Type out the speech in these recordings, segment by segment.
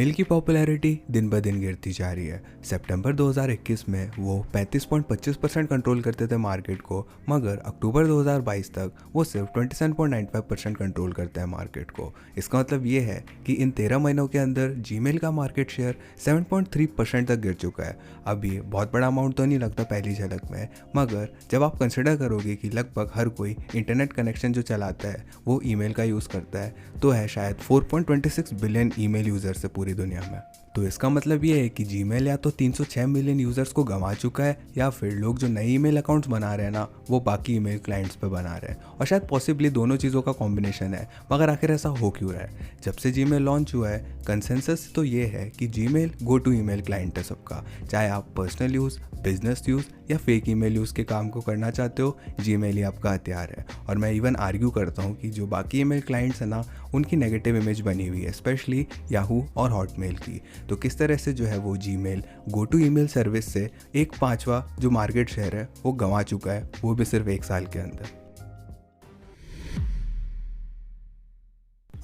Gmail की popularity दिन ब दिन गिरती जा रही है। सितंबर 2021 में वो 35.25% कंट्रोल करते थे मार्केट को, मगर अक्टूबर 2022 तक वो सिर्फ 27.95% कंट्रोल करते हैं मार्केट को। इसका मतलब ये है कि इन 13 महीनों के अंदर जीमेल का मार्केट शेयर 7.3% तक गिर चुका है। अब ये बहुत बड़ा अमाउंट तो नहीं लगता पहली झलक में, मगर जब आप कंसिडर करोगे कि लगभग हर कोई इंटरनेट कनेक्शन जो चलाता है वो ईमेल का यूज़ करता है, तो है शायद 4.26 बिलियन ईमेल यूज़र से पूरी दुनिया में। तो इसका मतलब ये है कि जीमेल या तो 306 मिलियन यूज़र्स को गंवा चुका है, या फिर लोग जो नए ईमेल अकाउंट्स बना रहे हैं ना, वो बाकी ईमेल क्लाइंट्स पे बना रहे हैं, और शायद पॉसिबली दोनों चीज़ों का कॉम्बिनेशन है। मगर आखिर ऐसा हो क्यों रहा है? जब से जीमेल लॉन्च हुआ है, कंसेंसस तो ये है कि Gmail go to email client है सबका। चाहे आप पर्सनल यूज़, बिजनेस यूज़ या फेक ईमेल यूज़ के काम को करना चाहते हो, जीमेल ही आपका हथियार है। और मैं इवन आर्ग्यू करता हूँ कि जो बाकी ईमेल क्लाइंट्स हैं ना, उनकी नेगेटिव इमेज बनी हुई है, स्पेशली याहू और हॉटमेल की। तो किस तरह से जो है वो Gmail go to email service से 1/5 जो मार्केट शेयर है वो गंवा चुका है, वो भी सिर्फ 1 साल के अंदर।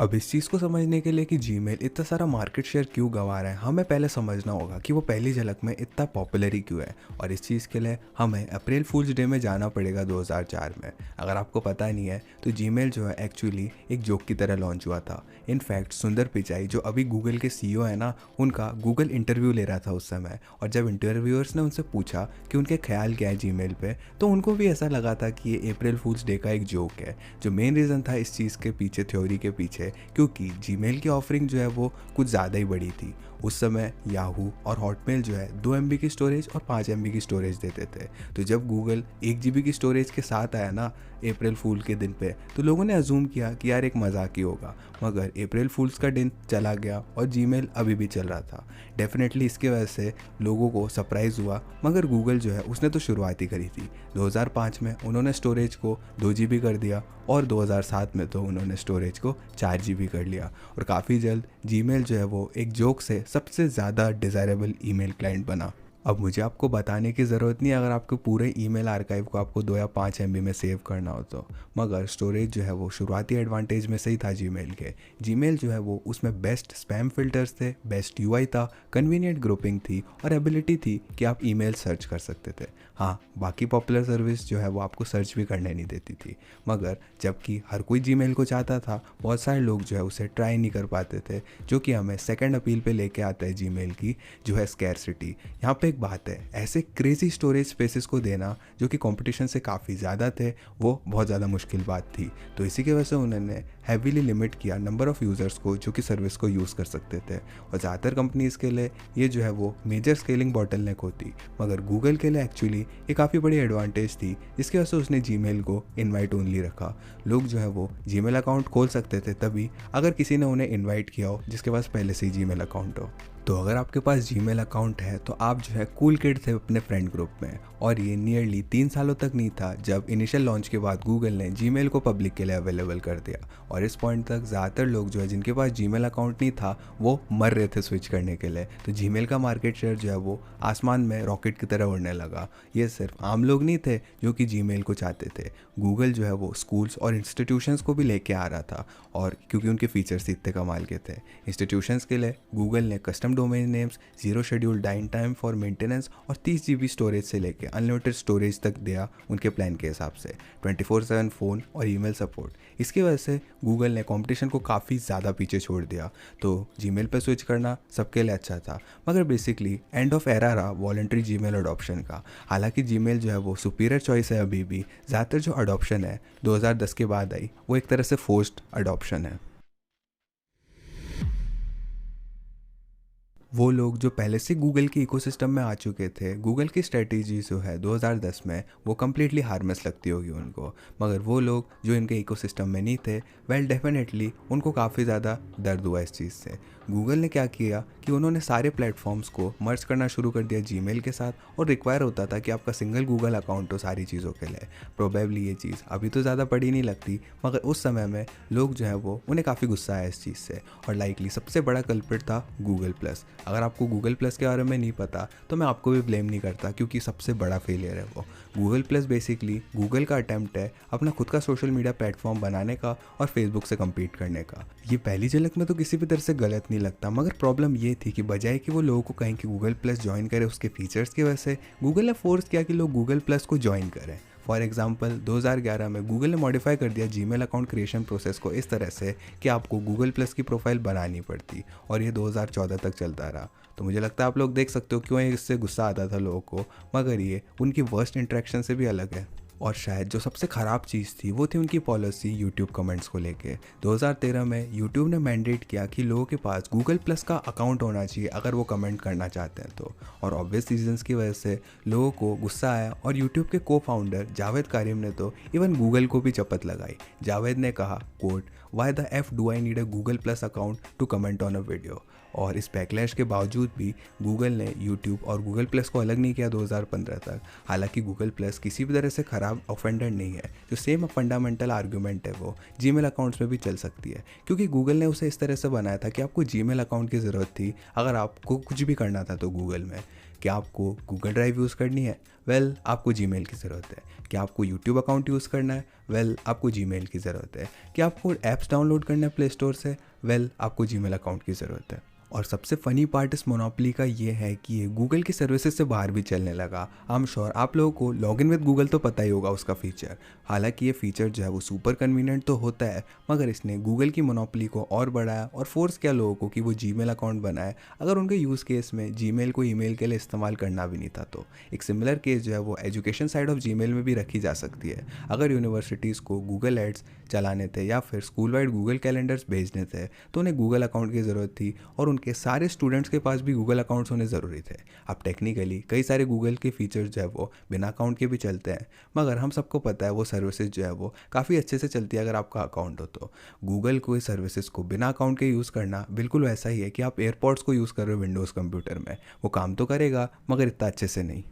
अब इस चीज़ को समझने के लिए कि जीमेल इतना सारा मार्केट शेयर क्यों गंवा रहा है, हमें पहले समझना होगा कि वो पहली झलक में इतना पॉपुलर ही क्यों है। और इस चीज़ के लिए हमें अप्रैल फूल्स डे में जाना पड़ेगा 2004 में। अगर आपको पता नहीं है तो जीमेल जो है एक्चुअली एक जोक की तरह लॉन्च हुआ था। इनफैक्ट सुंदर पिचाई जो अभी गूगल के सीईओ है ना, उनका गूगल इंटरव्यू ले रहा था उस समय। और जब इंटरव्यूअर्स ने उनसे पूछा कि उनके ख्याल क्या है जीमेल पे, तो उनको भी ऐसा लगा था कि ये अप्रैल फूल्स डे का एक जोक है। जो मेन रीज़न था इस चीज़ के पीछे, थ्योरी के पीछे, क्योंकि जीमेल की ऑफरिंग जो है वो कुछ ज़्यादा ही बड़ी थी। उस समय याहू और हॉटमेल जो है 2 MB की स्टोरेज और 5 MB की स्टोरेज देते थे। तो जब गूगल 1 GB की स्टोरेज के साथ आया ना अप्रैल फूल के दिन पे, तो लोगों ने अजूम किया कि यार एक मजाक ही होगा। मगर अप्रैल फूल्स का दिन चला गया और जीमेल अभी भी चल रहा था। डेफिनेटली इसके वजह से लोगों को सरप्राइज़ हुआ, मगर गूगल जो है उसने तो शुरुआत ही करी थी। 2005 में उन्होंने स्टोरेज को 2 GB कर दिया, और 2007 में तो उन्होंने स्टोरेज को 4 GB कर लिया। और काफ़ी जल्द जीमेल जो है वो एक जोक से सबसे ज़्यादा डिज़ायरेबल ईमेल क्लाइंट बना। अब मुझे आपको बताने की ज़रूरत नहीं अगर आपको पूरे ईमेल आर्काइव को आपको 2 या 5 MB में सेव करना हो तो, मगर स्टोरेज जो है वो शुरुआती एडवांटेज में से ही था जीमेल के। जीमेल जो है वो उसमें बेस्ट स्पैम फिल्टर्स थे, बेस्ट UI था, कन्वीनियंट ग्रुपिंग थी, और एबिलिटी थी कि आप ईमेल सर्च कर सकते थे। हाँ, बाकी पॉपुलर सर्विस जो है वो आपको सर्च भी करने नहीं देती थी, मगर जबकि हर कोई जीमेल को चाहता था, बहुत सारे लोग जो है उसे ट्राई नहीं कर पाते थे, जो कि हमें सेकंड अपील पे लेके आता है जीमेल की, जो है स्कैरसिटी। यहाँ पे एक बात है, ऐसे क्रेजी स्टोरेज स्पेसेस को देना जो कि कंपटीशन से काफ़ी ज़्यादा थे, वो बहुत ज़्यादा मुश्किल बात थी। तो इसी की वजह से उन्होंने हैवीली लिमिट किया नंबर ऑफ़ यूज़र्स को जो कि सर्विस को यूज़ कर सकते थे। और ज़्यादातर कंपनीज़ के लिए ये जो है वो मेजर स्केलिंग बॉटलनेक होती, मगर गूगल के लिए एक्चुअली ये काफ़ी बड़ी एडवांटेज थी, जिसकी वजह से उसने जीमेल को इनवाइट ओनली रखा। लोग जो है वो जीमेल अकाउंट खोल सकते थे तभी अगर किसी ने उन्हें इनवाइट किया हो जिसके पास पहले से ही जीमेल अकाउंट हो। तो अगर आपके पास जीमेल अकाउंट है तो आप जो है कूल किड थे अपने फ्रेंड ग्रुप में। और ये नियरली 3 सालों तक नहीं था जब इनिशियल लॉन्च के बाद गूगल ने जीमेल को पब्लिक के लिए अवेलेबल कर दिया। और इस पॉइंट तक ज़्यादातर लोग जो है जिनके पास जीमेल अकाउंट नहीं था वो मर रहे थे स्विच करने के लिए। तो जीमेल का मार्केट शेयर जो है वो आसमान में रॉकेट की तरह उड़ने लगा। ये सिर्फ आम लोग नहीं थे जो कि जीमेल को चाहते थे, गूगल जो है वो स्कूल्स और इंस्टीट्यूशंस को भी लेके आ रहा था। और क्योंकि उनके फीचर्स इतने कमाल के थे, इंस्टीट्यूशंस के लिए गूगल ने custom domain names, 0 schedule down time for maintenance और 30 GB स्टोरेज से लेके अनलिमिटेड स्टोरेज तक दिया उनके प्लान के हिसाब से, 24/7 फ़ोन और ईमेल सपोर्ट। इसकी वजह से गूगल ने कंपटीशन को काफ़ी ज़्यादा पीछे छोड़ दिया। तो जीमेल पे स्विच करना सबके लिए अच्छा था, मगर बेसिकली एंड ऑफ एरा रहा वॉलंटरी जीमेल अडॉप्शन का। हालांकि जीमेल जो है वो सुपीरियर चॉइस है अभी भी, ज़्यादातर जो अडॉप्शन है 2010 के बाद आई वो एक तरह से फोर्स्ड अडॉप्शन है। वो लोग जो पहले से गूगल के इकोसिस्टम में आ चुके थे, गूगल की स्ट्रेटेजी जो है 2010 में वो कम्प्लीटली हार्मलेस लगती होगी उनको। मगर वो लोग जो इनके इकोसिस्टम में नहीं थे, वेल डेफिनेटली उनको काफ़ी ज़्यादा दर्द हुआ इस चीज़ से। गूगल ने क्या किया कि उन्होंने सारे प्लेटफॉर्म्स को मर्ज करना शुरू कर दिया जीमेल के साथ, और रिक्वायर होता था कि आपका सिंगल गूगल अकाउंट हो सारी चीज़ों के लिए। प्रोबेबली ये चीज़ अभी तो ज़्यादा बड़ी नहीं लगती, मगर उस समय में लोग जो है वो उन्हें काफ़ी गुस्सा आया इस चीज़ से। और लाइकली सबसे बड़ा कल्प्रिट था गूगल प्लस, अगर आपको गूगल प्लस के बारे में नहीं पता तो मैं आपको भी ब्लेम नहीं करता, क्योंकि सबसे बड़ा फेलियर है वो। गूगल प्लस बेसिकली गूगल का अटेम्प्ट है अपना खुद का सोशल मीडिया प्लेटफॉर्म बनाने का और फेसबुक से कम्पीट करने का। ये पहली झलक में तो किसी भी तरह से गलत नहीं लगता, मगर प्रॉब्लम ये थी कि बजाय कि वो लोगों को कहें कि गूगल प्लस ज्वाइन करे उसके फीचर्स की वजह से, गूगल ने फोर्स किया कि लोग गूगल प्लस को ज्वाइन करें। फॉर एग्जाम्पल 2011 में गूगल ने मॉडिफाई कर दिया जीमेल अकाउंट क्रिएशन प्रोसेस को इस तरह से कि आपको गूगल प्लस की प्रोफाइल बनानी पड़ती, और ये 2014 तक चलता रहा। तो मुझे लगता है आप लोग देख सकते हो क्यों इससे गुस्सा आता था लोगों को, मगर ये उनकी वर्स्ट इंटरेक्शन से भी अलग है। और शायद जो सबसे ख़राब चीज़ थी वो थी उनकी पॉलिसी यूट्यूब कमेंट्स को लेके। 2013 में यूट्यूब ने मैंडेट किया कि लोगों के पास गूगल प्लस का अकाउंट होना चाहिए अगर वो कमेंट करना चाहते हैं तो, और ऑब्वियस रीजंस की वजह से लोगों को गुस्सा आया और यूट्यूब के को फाउंडर जावेद कारिम ने तो इवन गूगल को भी चपत लगाई। जावेद ने कहा coat, "Why the F do I need a Google Plus account to comment on a video?" और इस बैकलैश के बावजूद भी गूगल ने यूट्यूब और गूगल प्लस को अलग नहीं किया 2015 तक। हालांकि गूगल प्लस किसी भी तरह से ख़राब ऑफेंडर नहीं है, जो सेम फंडामेंटल आर्गूमेंट है वो जीमेल अकाउंट्स में भी चल सकती है, क्योंकि गूगल ने उसे इस तरह से बनाया था कि आपको जीमेल अकाउंट की ज़रूरत थी अगर आपको कुछ भी करना था तो गूगल में। क्या आपको गूगल ड्राइव यूज़ करनी है? वेल, आपको जीमेल की ज़रूरत है। क्या आपको यूट्यूब अकाउंट यूज़ करना है? वेल, आपको जीमेल की ज़रूरत है। क्या आपको ऐप्स डाउनलोड करना है प्ले स्टोर से? वेल, आपको जीमेल अकाउंट की ज़रूरत है। और सबसे फ़नी पार्ट इस मोनोपोली का ये है कि ये गूगल की सर्विसेज से बाहर भी चलने लगा। आई एम श्योर आप लोगों को लॉगिन विद गूगल तो पता ही होगा उसका फ़ीचर। हालांकि ये फ़ीचर जो है वो सुपर कन्वीनियंट तो होता है, मगर इसने गूगल की मोनोपोली को और बढ़ाया और फोर्स किया लोगों को कि वो जीमेल अकाउंट बनाए अगर उनके यूज़ केस में जीमेल को ईमेल के लिए इस्तेमाल करना भी नहीं था तो। एक सिमिलर केस जो है वो एजुकेशन साइड ऑफ जीमेल में भी रखी जा सकती है। अगर यूनिवर्सिटीज़ को गूगल एड्स चलाने थे या फिर स्कूल वाइड गूगल कैलेंडर्स भेजने थे तो उन्हें गूगल अकाउंट की ज़रूरत थी, और उनके सारे स्टूडेंट्स के पास भी गूगल अकाउंट्स होने ज़रूरी थे। अब टेक्निकली कई सारे गूगल के फीचर्स जो है वो बिना अकाउंट के भी चलते हैं, मगर हम सबको पता है वो सर्विसेज जो है वो काफ़ी अच्छे से चलती है अगर आपका अकाउंट हो तो। गूगल को इस सर्विसेज को बिना अकाउंट के यूज़ करना बिल्कुल वैसा ही है कि आप एयरपॉड्स को यूज़ कर रहे हो विंडोज़ कंप्यूटर में। वो काम तो करेगा मगर इतना अच्छे से नहीं।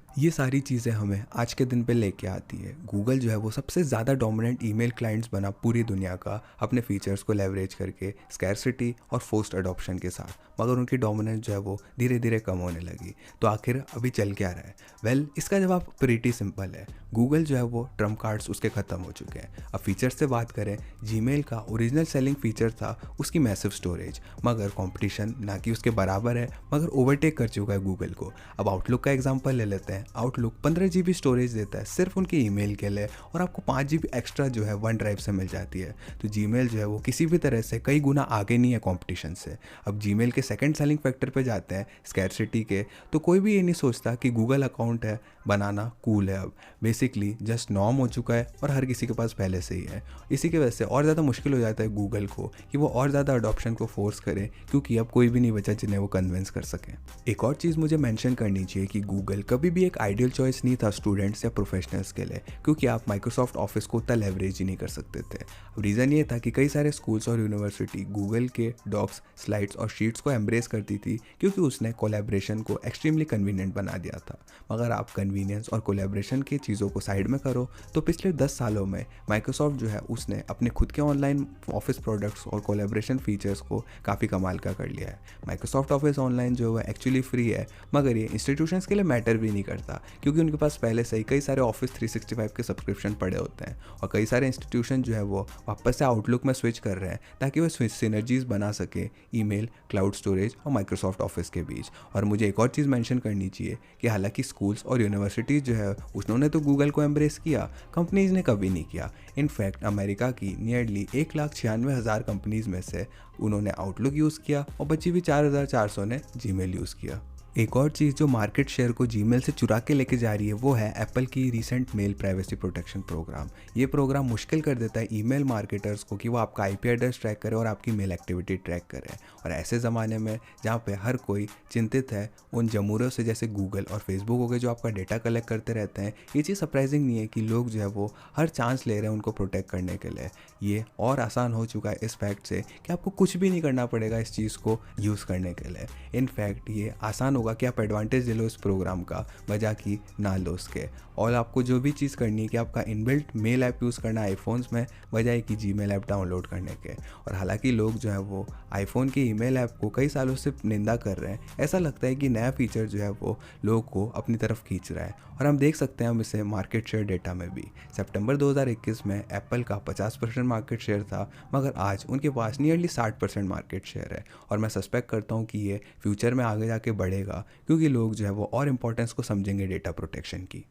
ये सारी चीज़ें हमें आज के दिन पे लेके आती है। गूगल जो है वो सबसे ज़्यादा डोमिनेंट ईमेल क्लाइंट्स बना पूरी दुनिया का, अपने फीचर्स को लेवरेज करके स्कैरसिटी और फोर्स्ड अडॉप्शन के साथ, मगर उनकी डोमिनेंस जो है वो धीरे धीरे कम होने लगी। तो आखिर अभी चल क्या रहा है? वेल, इसका जवाब प्रीटी सिंपल है। गूगल जो है वो ट्रम्प कार्ड्स उसके ख़त्म हो चुके हैं। अब फीचर्स से बात करें, जीमेल का ओरिजिनल सेलिंग फीचर था उसकी मैसिव स्टोरेज, मगर कंपटीशन ना कि उसके बराबर है मगर ओवरटेक कर चुका है गूगल को। अब आउटलुक का एग्जांपल ले लेते हैं। आउटलुक 15 GB स्टोरेज देता है सिर्फ उनके ईमेल के लिए, और आपको 5 GB एक्स्ट्रा जो है वन ड्राइव से मिल जाती है। तो जीमेल जो है वो किसी भी तरह से कई गुना आगे नहीं है कंपटीशन से। अब जीमेल के सेकंड सेलिंग फैक्टर पे जाते हैं, स्कैरसिटी के, तो कोई भी ये नहीं सोचता कि गूगल अकाउंट है बनाना कूल है। अब बेसिकली जस्ट नॉर्म हो चुका है और हर किसी के पास पहले से ही है। इसी की वजह से और ज़्यादा मुश्किल हो जाता है गूगल को कि वो और ज़्यादा अडॉप्शन को फोर्स करे, क्योंकि अब कोई भी नहीं बचा जिन्हें वो कन्विंस कर सके। एक और चीज़ मुझे मेंशन करनी चाहिए कि गूगल कभी भी एक आइडियल चॉइस नहीं था स्टूडेंट्स या प्रोफेशनल्स के लिए, क्योंकि आप माइक्रोसॉफ्ट ऑफिस को उतना लेवरेज ही नहीं कर सकते थे। अब रीज़न ये था कि कई सारे स्कूल्स और यूनिवर्सिटी गूगल के डॉक्स, स्लाइड्स और शीट्स को एम्ब्रेस करती थी, क्योंकि उसने कोलैबोरेशन को एक्सट्रीमली कन्वीनियंट बना दिया था। मगर आप कन्वीनियंस और कोलैबोरेशन की चीज़ों को साइड में करो तो पिछले 10 सालों में माइक्रोसॉफ्ट जो है उसने अपने खुद के ऑनलाइन ऑफिस प्रोडक्ट्स और कोलैबोरेशन फीचर्स को काफ़ी कमाल का कर लिया है। माइक्रोसॉफ्ट ऑफिस ऑनलाइन जो है एक्चुअली फ्री है, मगर ये इंस्टीट्यूशंस के लिए मैटर भी नहीं करता, क्योंकि उनके पास पहले से ही कई सारे ऑफिस 365 के सब्सक्रिप्शन पड़े होते हैं, और कई सारे इंस्टीट्यूशन जो है वो वापस से आउटलुक में स्विच कर रहे हैं ताकि वो सिनर्जीज बना सके ईमेल, क्लाउड स्टोरेज और माइक्रोसॉफ्ट ऑफिस के बीच। और मुझे एक और चीज़ मेंशन करनी चाहिए कि हालांकि स्कूल्स और यूनिवर्सिटीज़ जो है उन्होंने तो गूगल को एम्ब्रेस किया, कंपनीज़ ने कभी नहीं किया। इनफैक्ट अमेरिका की नियरली 1,96,000 कंपनीज़ में से उन्होंने आउटलुक यूज़ किया और बची हुई 4,400 ने जीमेल यूज़ किया। एक और चीज़ जो मार्केट शेयर को जीमेल से चुरा के लेके जा रही है वो है एप्पल की recent mail privacy protection program. ये प्रोग्राम मुश्किल कर देता है ईमेल मार्केटर्स को कि वो आपका आईपी एड्रेस ट्रैक करे और आपकी मेल एक्टिविटी ट्रैक करे। और ऐसे ज़माने में जहाँ पे हर कोई चिंतित है उन जमूरों से जैसे गूगल और फेसबुक हो गए जो आपका डेटा कलेक्ट करते रहते हैं, ये चीज़ सरप्राइजिंग नहीं है कि लोग जो है वो हर चांस ले रहे हैं उनको प्रोटेक्ट करने के लिए। ये और आसान हो चुका है इस फैक्ट से कि आपको कुछ भी नहीं करना पड़ेगा इस चीज़ को यूज़ करने के लिए। इनफैक्ट ये आसान होगा कि आप एडवांटेज ले लो इस प्रोग्राम का, बजा कि ना लो उसके। और आपको जो भी चीज़ करनी है कि आपका इनबिल्ट मेल ऐप यूज़ करना है आईफोन्स में, बजाय कि जीमेल ऐप डाउनलोड करने के। और हालांकि लोग जो है वो आईफोन के ईमेल ऐप को कई सालों से निंदा कर रहे हैं, ऐसा लगता है कि नया फीचर जो है वो लोगों को अपनी तरफ खींच रहा है। और हम देख सकते हैं हम इसे मार्केट शेयर डेटा में भी। सितंबर 2021 में एप्पल का 50% मार्केट शेयर था, मगर आज उनके पास नियरली 60% मार्केट शेयर है। और मैं सस्पेक्ट करता हूँ कि ये फ्यूचर में आगे जाके बढ़ेगा, क्योंकि लोग जो है वो और इम्पोर्टेंस को समझेंगे डेटा प्रोटेक्शन की।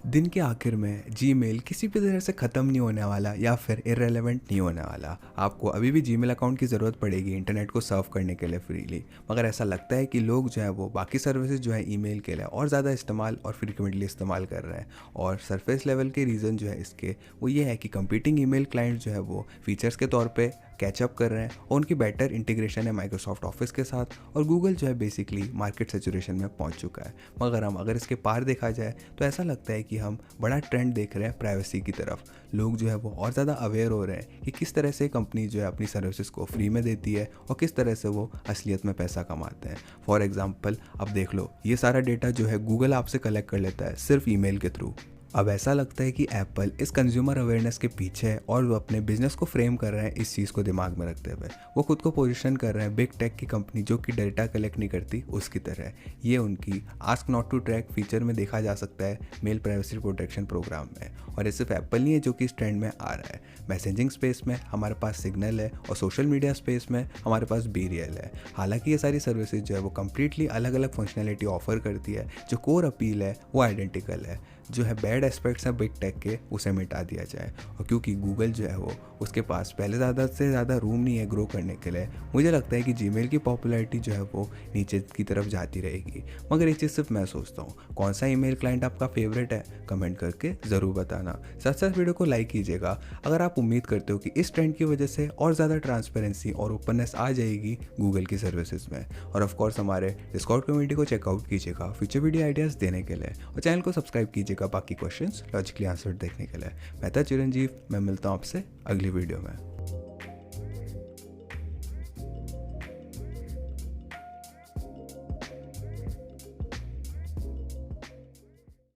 दिन के आखिर में जीमेल किसी भी तरह से ख़त्म नहीं होने वाला या फिर इररेलेवेंट नहीं होने वाला। आपको अभी भी जीमेल अकाउंट की ज़रूरत पड़ेगी इंटरनेट को सर्व करने के लिए फ्रीली, मगर ऐसा लगता है कि लोग जो है वो बाकी सर्विसेज जो है ईमेल के लिए और ज़्यादा इस्तेमाल और फ्रीक्वेंटली इस्तेमाल कर रहे हैं। और सरफेस लेवल के रीज़न जो है इसके वो ये है कि कंपीटिंग ईमेल क्लाइंट जो है वो फीचर्स के तौर पे कैचअप कर रहे हैं, और उनकी बेटर इंटीग्रेशन है माइक्रोसॉफ्ट ऑफिस के साथ, और गूगल जो है बेसिकली मार्केट सैचुरेशन में पहुंच चुका है। मगर हम अगर इसके पार देखा जाए तो ऐसा लगता है कि हम बड़ा ट्रेंड देख रहे हैं प्राइवेसी की तरफ। लोग जो है वो और ज़्यादा अवेयर हो रहे हैं कि किस तरह से कंपनी जो है अपनी सर्विसेज को फ्री में देती है और किस तरह से वो असलियत में पैसा कमाते हैं। फॉर एग्जाम्पल अब देख लो, ये सारा डेटा जो है गूगल आपसे कलेक्ट कर लेता है सिर्फ ईमेल के थ्रू। अब ऐसा लगता है कि एप्पल इस कंज्यूमर अवेयरनेस के पीछे है और वो अपने बिजनेस को फ्रेम कर रहे हैं इस चीज़ को दिमाग में रखते हुए। वो खुद को पोजीशन कर रहे हैं बिग टेक की कंपनी जो कि डेटा कलेक्ट नहीं करती उसकी तरह। ये उनकी ask not to track feature में देखा जा सकता है मेल प्राइवेसी प्रोटेक्शन प्रोग्राम में। और ये सिर्फ एप्पल नहीं है जो कि इस ट्रेंड में आ रहा है। मैसेजिंग स्पेस में हमारे पास सिग्नल है और सोशल मीडिया स्पेस में हमारे पास BeReal है। हालांकि ये सारी सर्विसेज जो है वो कम्प्लीटली अलग अलग फंक्शनैलिटी ऑफर करती है, जो कोर अपील है वो आइडेंटिकल है। जो है बैड एस्पेक्ट्स हैं बिग टेक के, उसे मिटा दिया जाए। और क्योंकि गूगल जो है वो उसके पास पहले ज़्यादा से ज़्यादा रूम नहीं है ग्रो करने के लिए, मुझे लगता है कि जीमेल की पॉपुलैरिटी जो है वो नीचे की तरफ जाती रहेगी। मगर ये चीज़ सिर्फ मैं सोचता हूँ। कौन सा ईमेल क्लाइंट आपका फेवरेट है, कमेंट करके ज़रूर बताना। साथ साथ वीडियो को लाइक कीजिएगा अगर आप उम्मीद करते हो कि इस ट्रेंड की वजह से और ज़्यादा ट्रांसपेरेंसी और ओपननेस आ जाएगी गूगल की सर्विसेज में। और ऑफकोर्स हमारे डिस्कॉर्ड कम्युनिटी को चेकआउट कीजिएगा फ्यूचर वीडियो आइडियाज़ देने के लिए, और चैनल को सब्सक्राइब कीजिएगा बाकी क्वेश्चंस लॉजिकली आंसर देखने के लिए। मैं था चिरंजीव, मैं मिलता हूँ आपसे अगली वीडियो में।